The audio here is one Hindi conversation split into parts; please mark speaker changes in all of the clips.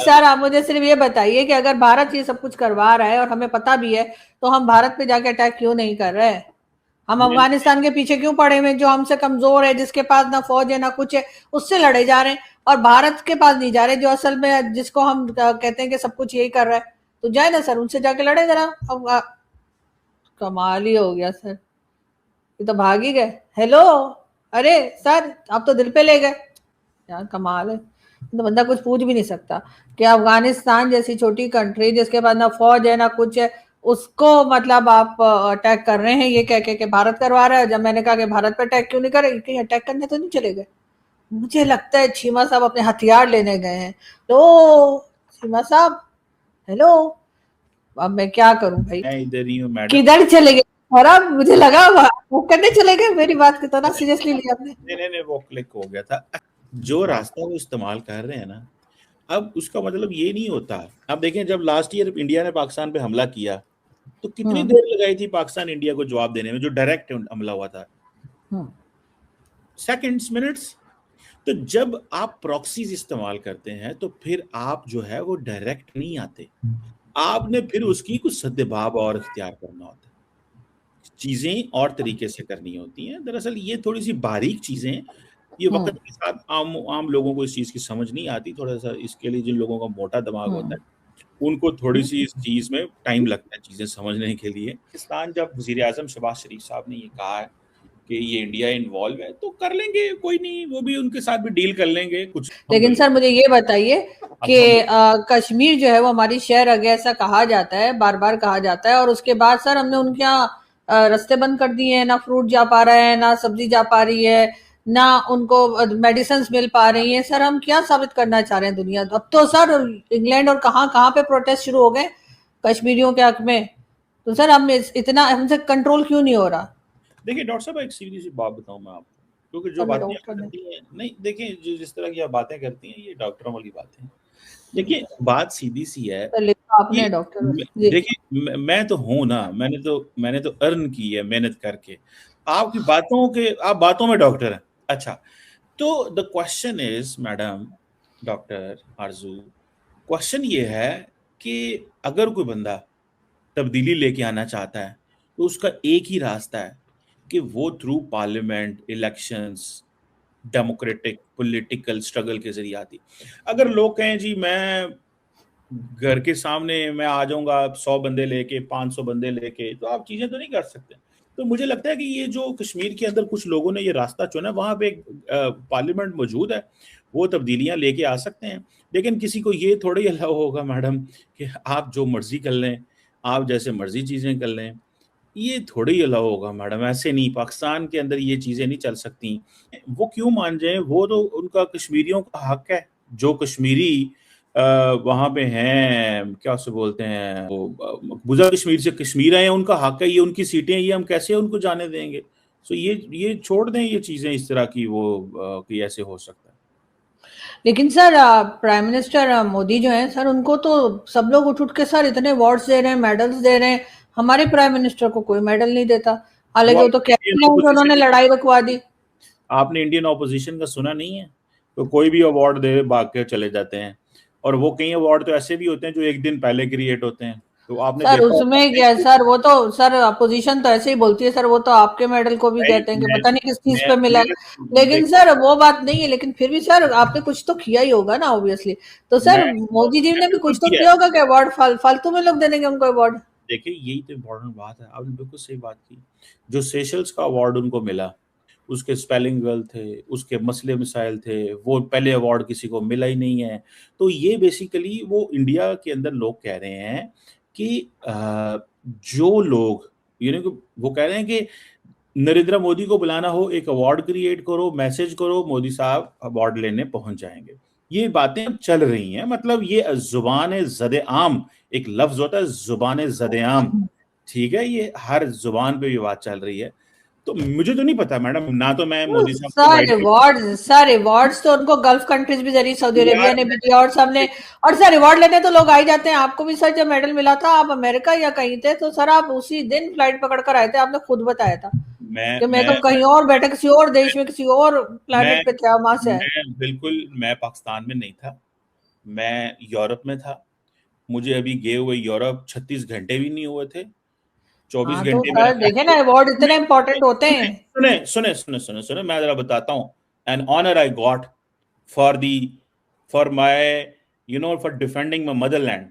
Speaker 1: सर आप मुझे सिर्फ ये बताइए कि अगर भारत ये सब कुछ करवा रहा है और हमें पता भी है, तो हम भारत पे जाके अटैक क्यों नहीं कर रहे हैं? हम अफगानिस्तान के पीछे क्यों पड़े हुए, जो हमसे कमजोर है, जिसके पास ना फौज है ना कुछ है, उससे लड़े जा रहे हैं, और भारत के पास नहीं जा रहे, जो असल में जिसको हम कहते हैं कि सब कुछ यही कर रहा है। तो जाए ना सर, उनसे जाके लड़े जरा। अब कमाल ही हो गया सर, ये तो भाग ही गए। हेलो, अरे सर आप तो दिल पे ले गए यार, कमाल है। तो बंदा कुछ पूछ भी नहीं सकता कि अफगानिस्तान जैसी छोटी कंट्री जिसके पास ना फौज है ना कुछ है, उसको मतलब आप अटैक कर रहे हैं ये कह के कि भारत करवा रहा है। जब मैंने कहा कि भारत पे अटैक क्यों नहीं करे, कहीं अटैक करने तो नहीं चले गए? मुझे लगता है चीमा साहब अपने हथियार लेने गए हैं। तो चीमा साहब, हेलो, अब मैं क्या करूं भाई,
Speaker 2: मैं इधर ही हूँ मैडम।
Speaker 1: किधर चले गए? और अब मुझे लगा वो करने चले गए, मेरी बात को तो ना सीरियसली लिया आपने।
Speaker 2: नहीं, वो क्लिक हो गया था। जो रास्ता वो इस्तेमाल कर रहे हैं ना, अब उसका मतलब ये नहीं होता। अब देखें, जब लास्ट ईयर इंडिया ने पाकिस्तान पे हमला किया तो कितनी
Speaker 1: हम्म
Speaker 2: देर लगाई थी पाकिस्तान इंडिया को जवाब देने में, जो डायरेक्ट हमला हुआ था।
Speaker 1: हम्म
Speaker 2: सेकंड्स, मिनट्स। तो जब आप प्रॉक्सीज इस्तेमाल करते हैं तो फिर आप जो है वो डायरेक्ट नहीं आते, आपने फिर उसकी कुछ सद्देबाब और इख्तियार करना होता है, चीजें और तरीके से करनी होती हैं। दरअसल ये थोड़ी सी बारीक चीजें हैं, ये वक्त
Speaker 1: हम्म
Speaker 2: के साथ आम आम लोगों को इस चीज की समझ नहीं आती। थोड़ा सा इसके लिए जिन लोगों का मोटा दिमाग होता
Speaker 1: हम्म
Speaker 2: है उनको थोड़ी सी इस चीज में टाइम लगता है चीजें समझने के लिए। पाकिस्तान, जब वजीर आजम शहबाज शरीफ साहब ने ये कहा है कि ये इंडिया इन्वॉल्व है, तो कर लेंगे, कोई नहीं, वो भी उनके साथ भी डील कर लेंगे कुछ।
Speaker 1: लेकिन सर मुझे ये बताइए कि
Speaker 2: अल्हम्दुलिल्लाह।
Speaker 1: कश्मीर जो है वो हमारी शहर है ऐसा कहा जाता है, बार बार कहा जाता है, और उसके बाद सर हमने उनके यहाँ रास्ते बंद कर दिए हैं, ना फ्रूट जा पा रहा है, ना सब्जी जा पा रही है, ना उनको मेडिसिन मिल पा रही है। सर हम क्या साबित करना चाह रहे हैं दुनिया? अब तो सर इंग्लैंड और कहाँ कहाँ पे प्रोटेस्ट शुरू हो गए कश्मीरियों के हक में। तो सर हम इतना हमसे कंट्रोल क्यों नहीं हो रहा?
Speaker 2: देखिए डॉक्टर साहब, एक सीधी सी बात बताऊं मैं आपको, क्योंकि जो
Speaker 1: सर मैं
Speaker 2: बातें आप
Speaker 1: डॉक्टर नहीं।
Speaker 2: करती हैं, नहीं देखिए, जो जिस तरह की आप बातें करती हैं ये डॉक्टरों वाली बातें हैं। देखिए बात सीधी सी है
Speaker 1: सर लिखा
Speaker 2: कि
Speaker 1: आपने डॉक्टर जी।
Speaker 2: देखिए मैं तो हूं ना, मैंने तो अर्न की है मेहनत करके। आपकी बातों के, आप बातों में डॉक्टर हैं। अच्छा, तो the question is madam, doctor Aarzoo, question ये है कि अगर कोई बंदा तब्दीली लेके आना चाहता है तो उसका एक ही रास्ता है कि वो through parliament elections, democratic political struggle के जरिए आती। अगर लोग कहें जी मैं घर के सामने मैं आ जाऊंगा 100 बंदे लेके, 500 बंदे लेके, तो आप चीजें तो नहीं कर सकते। तो मुझे लगता है कि ये जो कश्मीर के अंदर कुछ लोगों ने ये रास्ता चुना, वहां पे एक पार्लियामेंट मौजूद है, वो तब्दीलियां लेके आ सकते हैं। लेकिन किसी को ये थोड़ा ही अलाउ होगा मैडम कि आप जो मर्जी कर लें, आप जैसे मर्जी चीजें कर लें, ये थोड़ी ही अलाउ होगा मैडम। ऐसे नहीं, पाकिस्तान के अंदर ये चीजें नहीं चल सकती। वो क्यों मान जाए, वो तो उनका कश्मीरियों का हक है। जो कश्मीरी वहां पे हैं, क्या उसे बोलते हैं, वो मकबूजा कश्मीर से कश्मीर आए हैं, उनका हक है, ये उनकी सीटें, ये हम कैसे उनको जाने देंगे? सो ये छोड़ दें ये चीजें इस तरह की, वो कि ऐसे हो सकता है।
Speaker 1: लेकिन सर प्राइम मिनिस्टर मोदी जो है सर, उनको तो सब लोग उठ उठ के सर इतने अवार्ड्स दे रहे हैं, मेडल्स दे रहे हैं। हमारे प्राइम मिनिस्टर को कोई मेडल नहीं देता,
Speaker 2: वो
Speaker 1: हालांकि वो तो कहते
Speaker 2: इंडियन
Speaker 1: हैं कि उन्होंने
Speaker 2: ऑपोजिशन,
Speaker 1: लड़ाई रुकवा दी।
Speaker 2: आपने इंडियन ऑपोजिशन का सुना नहीं है? तो कोई भी अवार्ड दे भाग के चले जाते हैं। और वो कई अवार्ड तो ऐसे भी होते हैं जो एक दिन पहले क्रिएट होते हैं। तो आपने
Speaker 1: सर
Speaker 2: देखा होगा
Speaker 1: उसमें क्या सर, वो तो सर अपोजिशन तो ऐसे ही बोलती है सर, वो तो आपके मेडल को भी
Speaker 2: नहीं,
Speaker 1: कहते हैं कि
Speaker 2: मैं
Speaker 1: पता नहीं किस चीज
Speaker 2: मैं
Speaker 1: पे मिला
Speaker 2: मेरे
Speaker 1: है। लेकिन
Speaker 2: देखिए,
Speaker 1: सर वो बात नहीं है, लेकिन फिर भी सर आपने कुछ तो किया ही होगा ना ऑब्वियसली। तो
Speaker 2: मैं
Speaker 1: सर मोदी जी
Speaker 2: मैं
Speaker 1: ने भी
Speaker 2: बिल्कुल
Speaker 1: कुछ तो
Speaker 2: किया
Speaker 1: किया
Speaker 2: है।
Speaker 1: होगा कि अवार्ड फालतू में लोग दे देंगे उनको अवार्ड।
Speaker 2: देखिए यही तो इम्पोर्टेंट बात है, आपने बिल्कुल सही बात की। जो सेशल्स का अवार्ड उनको मिला, उसके स्पेलिंग गलत थे, उसके मसले मिसाइल थे, वो पहले अवार्ड किसी को मिला ही नहीं है। तो ये बेसिकली वो इंडिया के अंदर लोग कह रहे हैं कि जो लोग, यानी कि वो कह रहे हैं कि नरेंद्र मोदी को बुलाना हो, एक अवार्ड क्रिएट करो, मैसेज करो, मोदी साहब अवार्ड लेने पहुंच जाएंगे। ये बातें अब चल रही हैं, मतलब ये जुबान ज़द आम, एक लफ्ज होता है जुबान ज़द आम, ठीक है, ये हर जुबान पे ये बात चल रही है। तो मुझे तो नहीं पता मैडम, ना तो मैं मोदी साहब को डायरेक्टली।
Speaker 1: सर रिवॉर्ड्स तो उनको गल्फ कंट्रीज भी जरिए सऊदी अरेबिया
Speaker 2: यार
Speaker 1: ने भी दिया, और सबने। और सर रिवॉर्ड लेने तो लोग आ ही जाते हैं। आपको भी सर जब मेडल मिला था, आप अमेरिका या कहीं थे, तो सर आप उसी दिन फ्लाइट पकड़ कर आए थे, आपने खुद बताया था
Speaker 2: मैं
Speaker 1: कि मैं
Speaker 2: मैं
Speaker 1: तो कहीं और बैठे, किसी और देश में, किसी और
Speaker 2: मैं
Speaker 1: प्लेनेट पे था, वहां से आए।
Speaker 2: मैं बिल्कुल, मैं पाकिस्तान में नहीं था। मैं यूरोप में था, मुझे अभी गए हुए यूरोप 36 घंटे भी नहीं हुए थे। 24
Speaker 1: हाँ तो
Speaker 2: घंटे मेरा
Speaker 1: सर देखे ना, अवार्ड इतने इंपॉर्टेंट होते हैं।
Speaker 2: सुने, मैं जरा बताता हूँ। An honour I got for the for my for defending my motherland,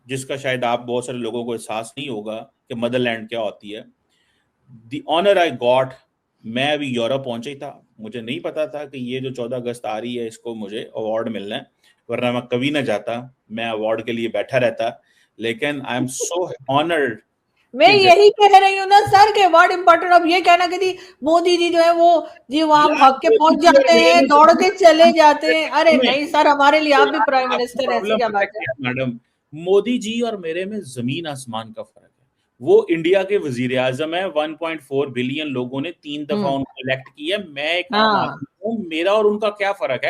Speaker 2: जिसका शायद आप बहुत सारे लोगों को एहसास नहीं होगा कि मदरलैंड क्या होती है। द ऑनर आई गॉट, मैं अभी यूरोप पहुंचा ही था, मुझे नहीं पता था कि ये जो 14 अगस्त आ रही है इसको मुझे अवार्ड मिलना है, वरना मैं कभी ना जाता, मैं अवार्ड के लिए बैठा रहता। लेकिन आई एम सो ऑनर्ड
Speaker 1: मैं यही कह रही हूँ ना सर के अवार्ड इम्पोर्टेंट। अब ये कहना कि मोदी जी जो है वो जी वहां भाग के पहुंच जाते हैं, दौड़ के चले जाते हैं। अरे नहीं सर, हमारे लिए आप भी प्राइम मिनिस्टर, ऐसी क्या बात है।
Speaker 2: मैडम, मोदी जी और मेरे में जमीन आसमान का फर्क है। वो इंडिया के वजीर आजम है, 1.4 बिलियन लोगों ने 3 दफा उनको इलेक्ट किया। मैं एक आम
Speaker 1: हाँ
Speaker 2: आदमी हूँ, मेरा और उनका क्या फर्क है।